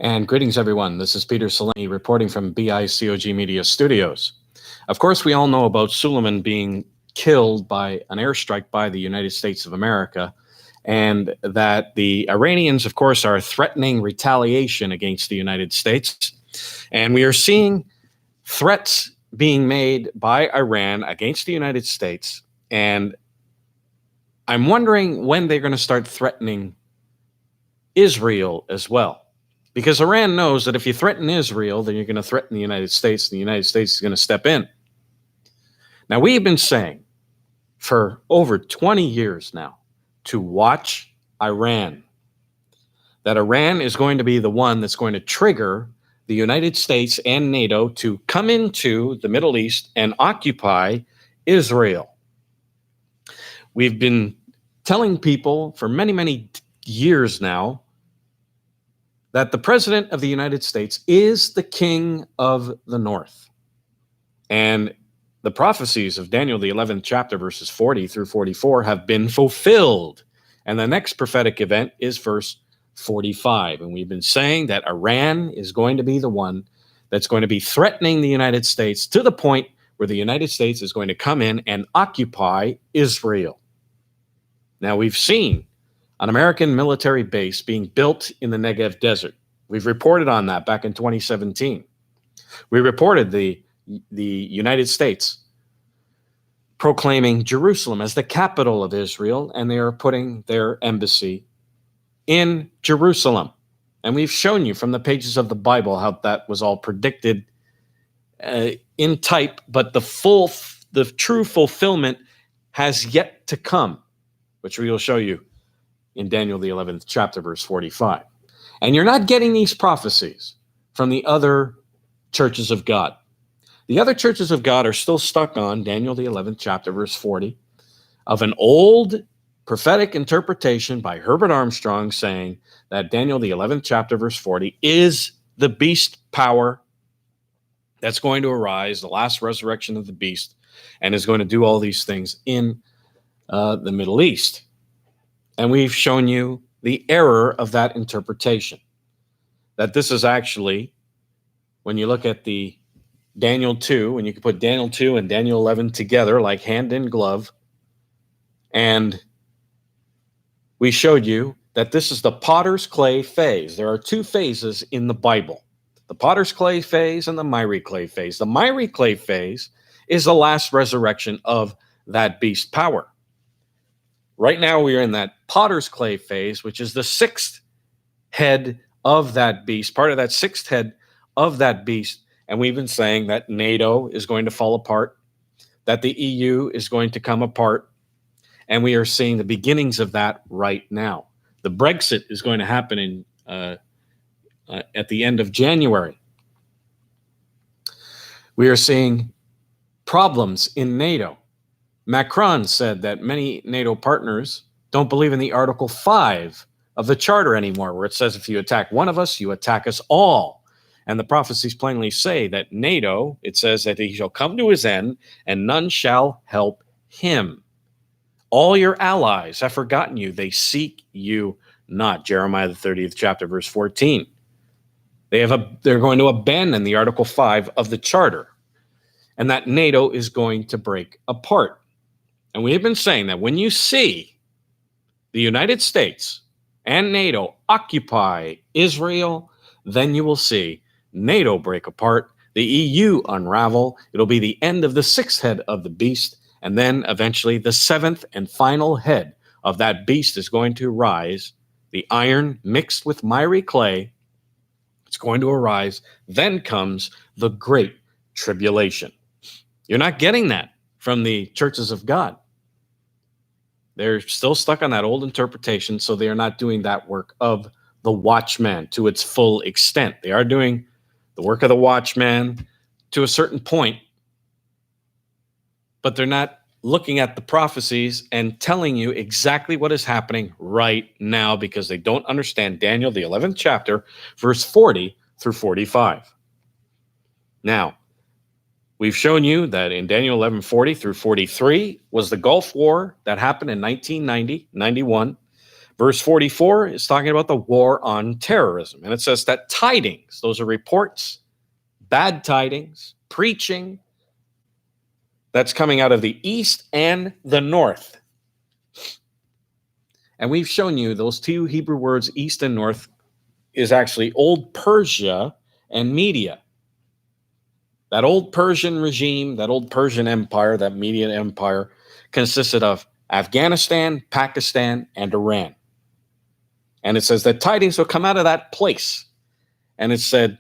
And greetings, everyone. This is Peter Salini reporting from BICOGmedia Studios. Of course, we all know about Suleiman being killed by an airstrike by the United States of America, and that the Iranians, of course, are threatening retaliation against the United States. And we are seeing threats being made by Iran against the United States. And I'm wondering when they're going to start threatening Israel as well. Because Iran knows that if you threaten Israel, then you're going to threaten the United States, and the United States is going to step in. Now, we have been saying for over 20 years now to watch Iran, that Iran is going to be the one that's going to trigger the United States and NATO to come into the Middle East and occupy Israel. We've been telling people for many, many years now that the President of the United States is the king of the North. And the prophecies of Daniel, the 11th chapter, verses 40 through 44, have been fulfilled. And the next prophetic event is verse 45. And we've been saying that Iran is going to be the one that's going to be threatening the United States to the point where the United States is going to come in and occupy Israel. Now, we've seen an American military base being built in the Negev desert. We've reported on that back in 2017. We reported the United States proclaiming Jerusalem as the capital of Israel, and they are putting their embassy in Jerusalem. And we've shown you from the pages of the Bible how that was all predicted in type, but the true fulfillment has yet to come, which we will show you in Daniel, the 11th chapter, verse 45. And you're not getting these prophecies from the other churches of God. The other churches of God are still stuck on Daniel, the 11th chapter, verse 40, of an old prophetic interpretation by Herbert Armstrong saying that Daniel, the 11th chapter, verse 40, is the beast power that's going to arise, the last resurrection of the beast, and is going to do all these things in the Middle East. And we've shown you the error of that interpretation, that this is actually, when you look at the Daniel 2, and you can put Daniel 2 and Daniel 11 together like hand in glove, and we showed you that this is the potter's clay phase. There are two phases in the Bible, the potter's clay phase and the miry clay phase. The miry clay phase is the last resurrection of that beast power. Right now, we are in that potter's clay phase, which is the sixth head of that beast, part of that sixth head of that beast. And we've been saying that NATO is going to fall apart, that the EU is going to come apart, and we are seeing the beginnings of that right now. The Brexit is going to happen at the end of January. We are seeing problems in NATO. Macron said that many NATO partners don't believe in the Article 5 of the Charter anymore, where it says if you attack one of us, you attack us all. And the prophecies plainly say that NATO, it says that he shall come to his end, and none shall help him. All your allies have forgotten you. They seek you not. Jeremiah the 30th chapter, verse 14. They're going to abandon the Article 5 of the Charter, and that NATO is going to break apart. And we have been saying that when you see the United States and NATO occupy Israel, then you will see NATO break apart, the EU unravel. It'll be the end of the sixth head of the beast, and then eventually the seventh and final head of that beast is going to rise, the iron mixed with miry clay. It's going to arise. Then comes the great tribulation. You're not getting that from the churches of God. They're still stuck on that old interpretation, so they are not doing that work of the watchman to its full extent. They are doing the work of the watchman to a certain point, but they're not looking at the prophecies and telling you exactly what is happening right now, because they don't understand Daniel, the 11th chapter, verse 40 through 45. Now, we've shown you that in Daniel 11:40 through 43 was the Gulf War that happened in 1990, 91, Verse 44 is talking about the war on terrorism. And it says that tidings, those are reports, bad tidings, preaching, that's coming out of the east and the north. And we've shown you those two Hebrew words, east and north, is actually Old Persia and Media. That old Persian regime, that old Persian empire, that Median empire, consisted of Afghanistan, Pakistan, and Iran. And it says that tidings will come out of that place. And it said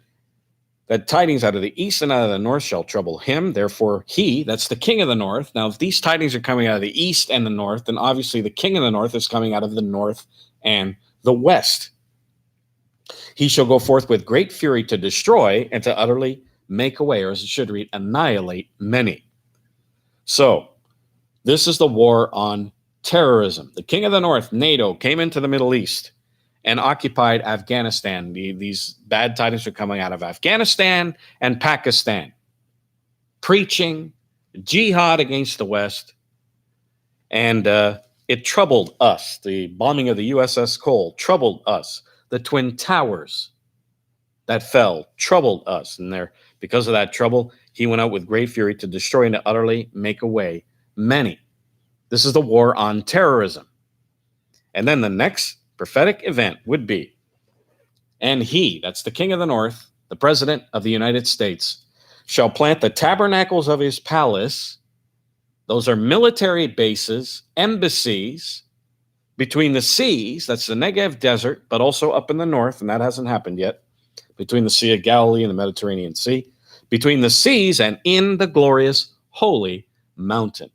that tidings out of the east and out of the north shall trouble him. Therefore, he, that's the king of the north. Now, if these tidings are coming out of the east and the north, then obviously the king of the north is coming out of the north and the west. He shall go forth with great fury to destroy and to utterly make away, or as it should read, annihilate many. So, this is the war on terrorism. The king of the north, NATO, came into the Middle East and occupied Afghanistan. These bad tidings are coming out of Afghanistan and Pakistan, preaching jihad against the West. And it troubled us. The bombing of the USS Cole troubled us. The Twin Towers that fell troubled us. And there, because of that trouble, he went out with great fury to destroy and to utterly make away many. This is the war on terrorism. And then the next prophetic event would be, and he, that's the king of the north, the president of the United States, shall plant the tabernacles of his palace. Those are military bases, embassies, between the seas, that's the Negev desert, but also up in the north, and that hasn't happened yet, between the Sea of Galilee and the Mediterranean Sea, between the seas and in the glorious holy mountain.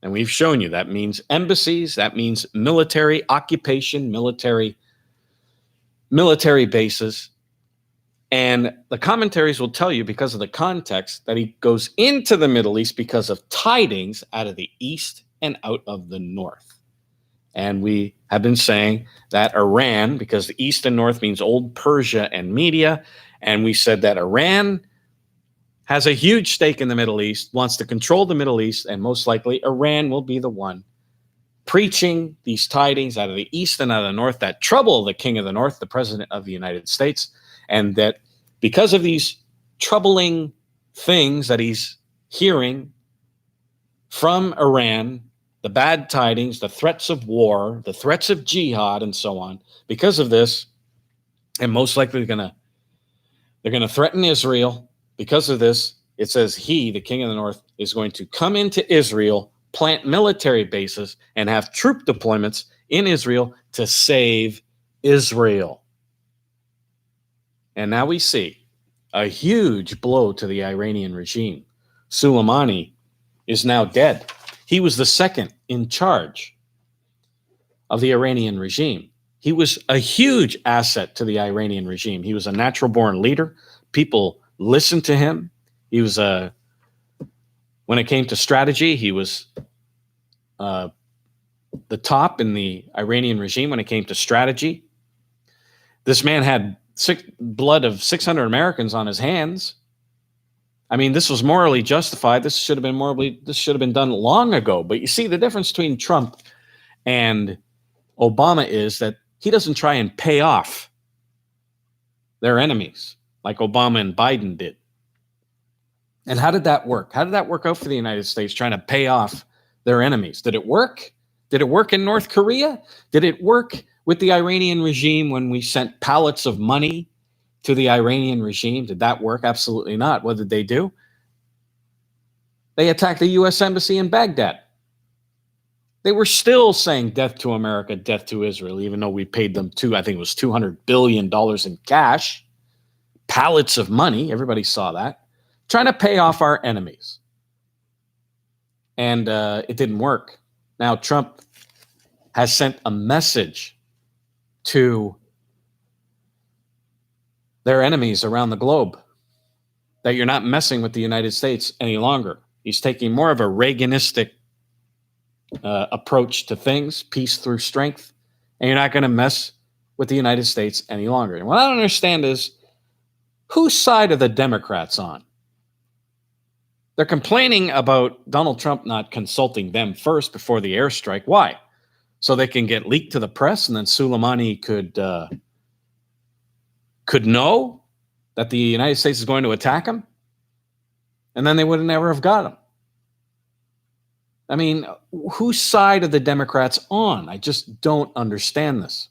And we've shown you that means embassies, that means military occupation, military bases. And the commentaries will tell you, because of the context, that he goes into the Middle East because of tidings out of the east and out of the north. And we have been saying that Iran, because the east and north means old Persia and Media, and we said that Iran has a huge stake in the Middle East, wants to control the Middle East, and most likely Iran will be the one preaching these tidings out of the east and out of the north that trouble the king of the north, the president of the United States, and that because of these troubling things that he's hearing from Iran, the bad tidings, the threats of war, the threats of jihad, and so on, because of this, and most likely they're going to threaten Israel. Because of this, it says he, the king of the north, is going to come into Israel, plant military bases, and have troop deployments in Israel to save Israel. And now we see a huge blow to the Iranian regime. Soleimani is now dead. He was the second in charge of the Iranian regime. He was a huge asset to the Iranian regime. He was a natural-born leader. People listened to him. He was when it came to strategy, he was the top in the Iranian regime when it came to strategy. This man had blood of 600 Americans on his hands. I mean, this was morally justified. This should have been done long ago. But you see, the difference between Trump and Obama is that he doesn't try and pay off their enemies like Obama and Biden did. And how did that work? How did that work out for the United States, trying to pay off their enemies? Did it work? Did it work in North Korea? Did it work with the Iranian regime when we sent pallets of money to the Iranian regime? Did that work? Absolutely not. What did they do? They attacked the U.S. Embassy in Baghdad. They were still saying death to America, death to Israel, even though we paid them I think it was $200 billion in cash, pallets of money. Everybody saw that. Trying to pay off our enemies. And it didn't work. Now, Trump has sent a message to their enemies around the globe that you're not messing with the United States any longer. He's taking more of a Reaganistic approach to things, peace through strength, and you're not going to mess with the United States any longer. And what I don't understand is, whose side are the Democrats on? They're complaining about Donald Trump not consulting them first before the airstrike. Why? so they can get leaked to the press, and then Soleimani could know that the United States is going to attack him, and then they would never have got him. I mean, whose side are the Democrats on? I just don't understand this.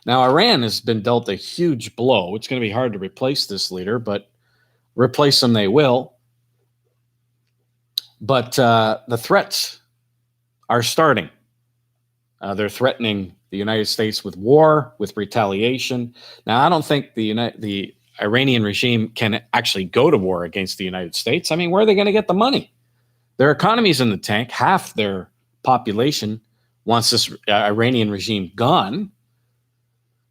Now, Iran has been dealt a huge blow. It's going to be hard to replace this leader, but replace them they will. But the threats are starting. They're threatening the United States with war, with retaliation. Now, I don't think the Iranian regime can actually go to war against the United States. I mean, where are they going to get the money? Their economy's in the tank. Half their population wants this Iranian regime gone.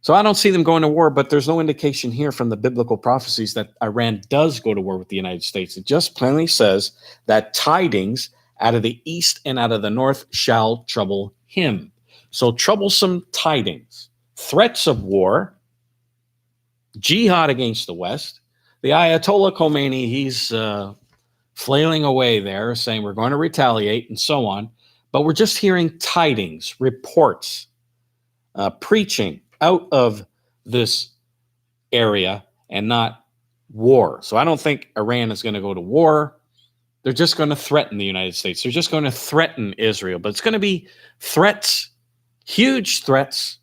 So I don't see them going to war, but there's no indication here from the biblical prophecies that Iran does go to war with the United States. It just plainly says that tidings out of the east and out of the north shall trouble him. So troublesome tidings, threats of war, jihad against the West. The Ayatollah Khomeini, he's flailing away there, saying we're going to retaliate and so on. But we're just hearing tidings, reports, preaching out of this area and not war. So I don't think Iran is going to go to war. They're just going to threaten the United States. They're just going to threaten Israel. But it's going to be threats, huge threats,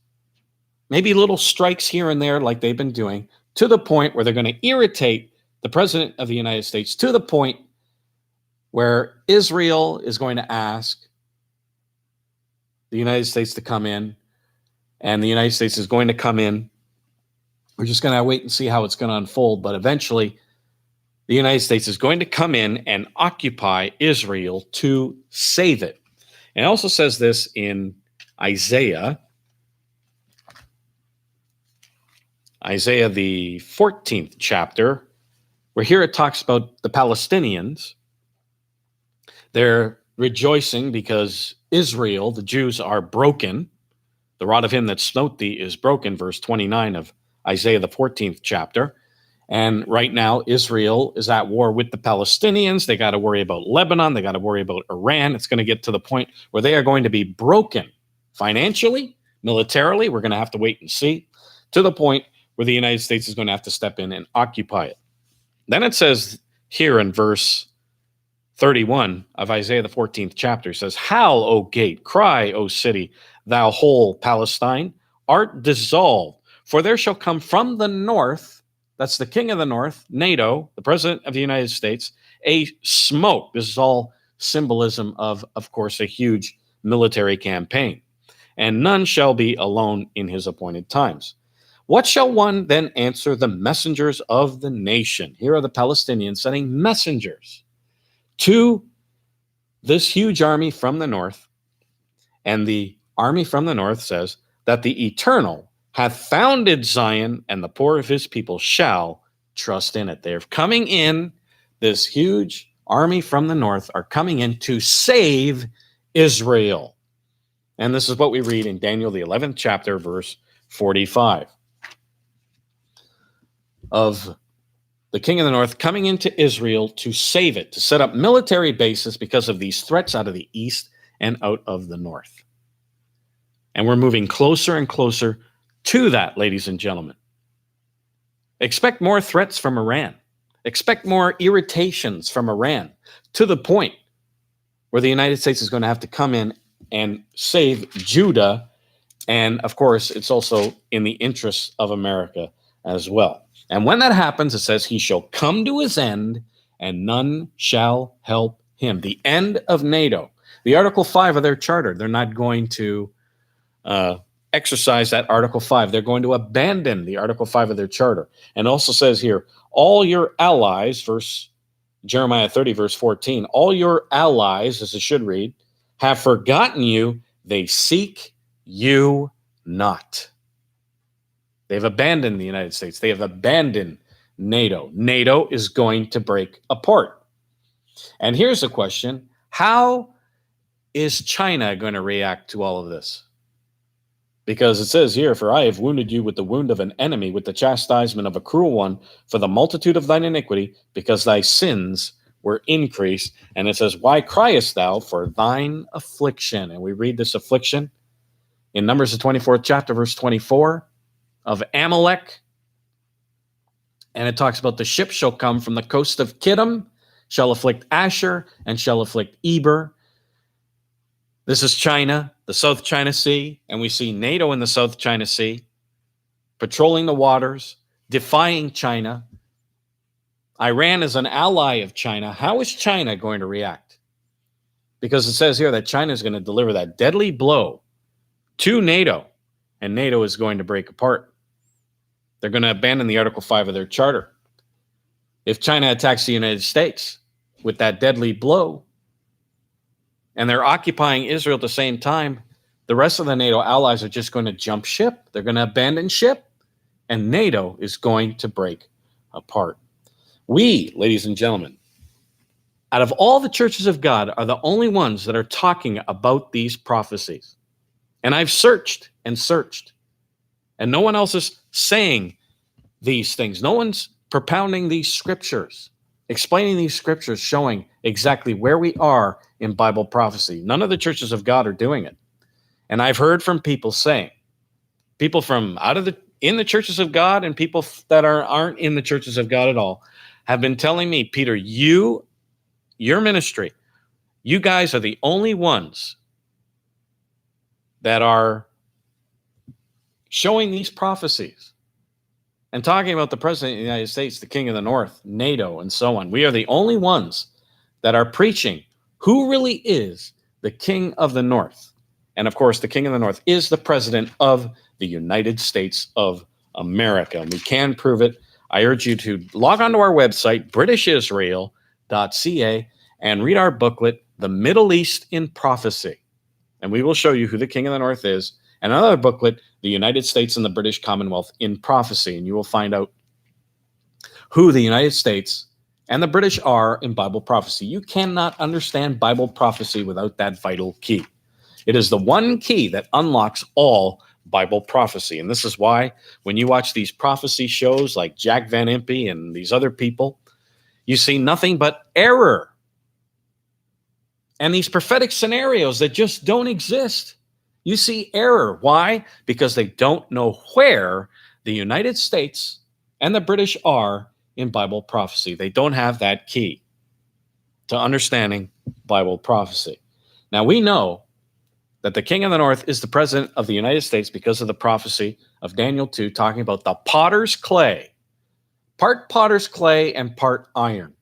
maybe little strikes here and there like they've been doing, to the point where they're going to irritate the president of the United States, to the point where Israel is going to ask the United States to come in, and the United States is going to come in. We're just going to wait and see how it's going to unfold. But eventually, the United States is going to come in and occupy Israel to save it. And it also says this in Isaiah, the 14th chapter, where here it talks about the Palestinians. They're rejoicing because Israel, the Jews, are broken. The rod of him that smote thee is broken, verse 29 of Isaiah, the 14th chapter. And right now, Israel is at war with the Palestinians. They got to worry about Lebanon. They got to worry about Iran. It's going to get to the point where they are going to be broken financially, militarily. We're going to have to wait and see, to the point where the United States is going to have to step in and occupy it. Then it says here in verse 31 of Isaiah, the 14th chapter, says, Howl, O gate, cry, O city, thou whole Palestine, art dissolved, for there shall come from the north, that's the king of the north, NATO, the president of the United States, a smoke. This is all symbolism of course, a huge military campaign. And none shall be alone in his appointed times. What shall one then answer the messengers of the nation? Here are the Palestinians sending messengers to this huge army from the north. And the army from the north says that the Eternal hath founded Zion, and the poor of his people shall trust in it. They're coming in, this huge army from the north are coming in to save Israel. And this is what we read in Daniel, the 11th chapter, verse 45. Of the king of the north coming into Israel to save it, to set up military bases because of these threats out of the east and out of the north. And we're moving closer and closer to that, ladies and gentlemen. Expect more threats from Iran. Expect more irritations from Iran, to the point where the United States is going to have to come in and save Judah. And of course, it's also in the interests of America as well. And when that happens, it says, he shall come to his end, and none shall help him. The end of NATO. The Article 5 of their charter, they're not going to exercise that Article 5. They're going to abandon the Article 5 of their charter. And also says here, all your allies, Jeremiah 30, verse 14, all your allies, as it should read, have forgotten you. They seek you not. They've abandoned the United States. They have abandoned NATO. NATO is going to break apart. And here's the question. How is China going to react to all of this? Because it says here, for I have wounded you with the wound of an enemy, with the chastisement of a cruel one, for the multitude of thine iniquity, because thy sins were increased. And it says, why criest thou for thine affliction? And we read this affliction in Numbers, the 24th chapter, verse 24, of Amalek. And it talks about the ship shall come from the coast of Kittim, shall afflict Asher, and shall afflict Eber. This is China, the South China Sea, and we see NATO in the South China Sea, patrolling the waters, defying China. Iran is an ally of China. How is China going to react? Because it says here that China is going to deliver that deadly blow to NATO, and NATO is going to break apart. They're going to abandon the Article 5 of their charter. If China attacks the United States with that deadly blow, and they're occupying Israel at the same time, the rest of the NATO allies are just going to jump ship. They're going to abandon ship, and NATO is going to break apart. We, ladies and gentlemen, out of all the churches of God, are the only ones that are talking about these prophecies. And I've searched and searched, and no one else is saying these things. No one's propounding these scriptures, explaining these scriptures, showing exactly where we are in Bible prophecy. None of the churches of God are doing it. And I've heard from people saying, people from in the churches of God and people that aren't in the churches of God at all, have been telling me, Peter, your ministry, you guys are the only ones that are showing these prophecies and talking about the President of the United States, the King of the North, NATO, and so on. We are the only ones that are preaching who really is the King of the North. And of course, the King of the North is the President of the United States of America. And we can prove it. I urge you to log on to our website, britishisrael.ca, and read our booklet, The Middle East in Prophecy. And we will show you who the King of the North is. And another booklet, The United States and the British Commonwealth in Prophecy. And you will find out who the United States and the British are in Bible prophecy. You cannot understand Bible prophecy without that vital key. It is the one key that unlocks all Bible prophecy. And this is why when you watch these prophecy shows like Jack Van Impe and these other people, you see nothing but error and these prophetic scenarios that just don't exist. You see error. Why? Because they don't know where the United States and the British are in Bible prophecy. They don't have that key to understanding Bible prophecy. Now we know that the King of the North is the President of the United States because of the prophecy of Daniel 2, talking about the potter's clay, part potter's clay and part iron.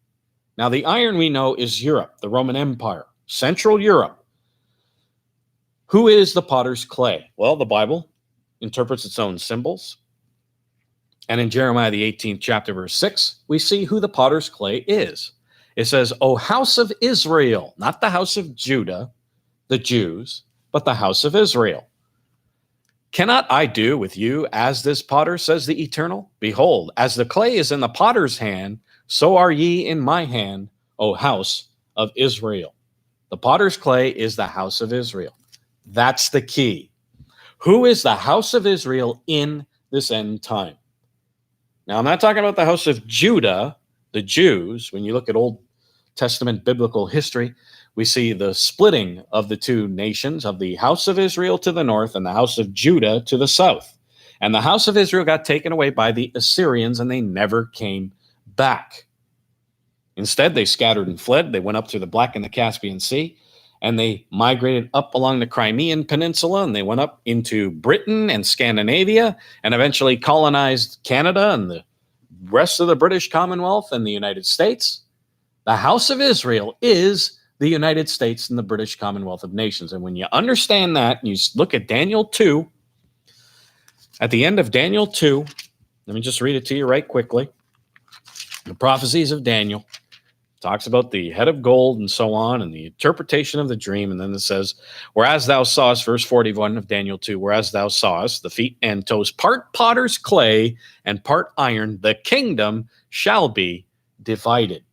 Now, the iron we know is Europe, the Roman Empire, Central Europe. Who is the potter's clay? Well, the Bible interprets its own symbols. And in Jeremiah, the 18th chapter, verse 6, we see who the potter's clay is. It says, O house of Israel, not the house of Judah, the Jews, but the house of Israel. Cannot I do with you as this potter, says the Eternal? Behold, as the clay is in the potter's hand, so are ye in my hand, O house of Israel. The potter's clay is the house of Israel. That's the key. Who is the house of Israel in this end time? Now, I'm not talking about the house of Judah, the Jews. When you look at Old Testament biblical history, we see the splitting of the two nations, of the house of Israel to the north and the house of Judah to the south. And the house of Israel got taken away by the Assyrians, and they never came back. Instead, they scattered and fled. They went up through the Black and the Caspian Sea, and they migrated up along the Crimean Peninsula, and they went up into Britain and Scandinavia, and eventually colonized Canada and the rest of the British Commonwealth and the United States. The house of Israel is the United States and the British Commonwealth of Nations. And when you understand that, and you look at Daniel 2, at the end of Daniel 2, let me just read it to you right quickly. The prophecies of Daniel talks about the head of gold and so on, and the interpretation of the dream. And then it says, whereas thou sawest, verse 41 of Daniel 2, whereas thou sawest the feet and toes part potter's clay and part iron, the kingdom shall be divided.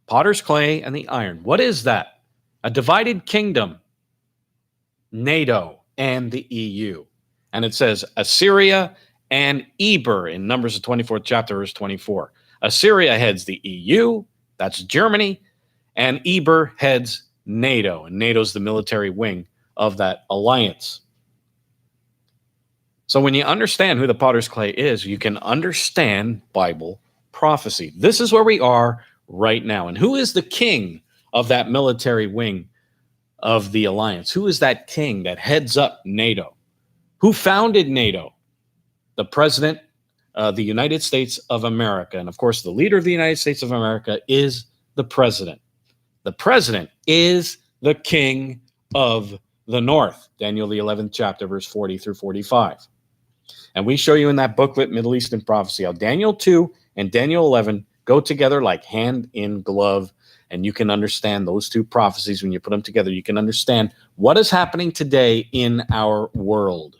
Potter's clay and the iron. What is that? A divided kingdom. NATO and the EU. And it says Assyria and Eber in Numbers, the 24th chapter, verse 24. Assyria heads the EU, That's Germany. And Eber heads NATO, and NATO's the military wing of that alliance. So when you understand who the potter's clay is, you can understand Bible prophecy. This is where we are right now. And who is the king of that military wing of the alliance? Who is that king that heads up NATO? Who founded NATO? The president of the United States of America. And of course, the leader of the United States of America is the president. The president is the king of the north. Daniel, the 11th chapter, verse 40 through 45. And we show you in that booklet, Middle Eastern Prophecy, how Daniel 2 and Daniel 11 go together like hand in glove. And you can understand those two prophecies when you put them together. You can understand what is happening today in our world.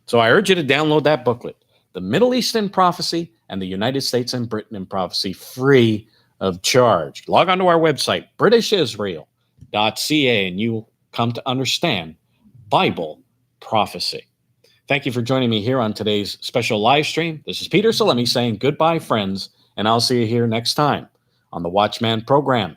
So I urge you to download that booklet, The Middle Eastern Prophecy and the United States and Britain in Prophecy, free of charge. Log on to our website, britishisrael.ca, and you'll come to understand Bible prophecy. Thank you for joining me here on today's special live stream. This is Peter Salemi saying goodbye, friends, and I'll see you here next time on the Watchman program.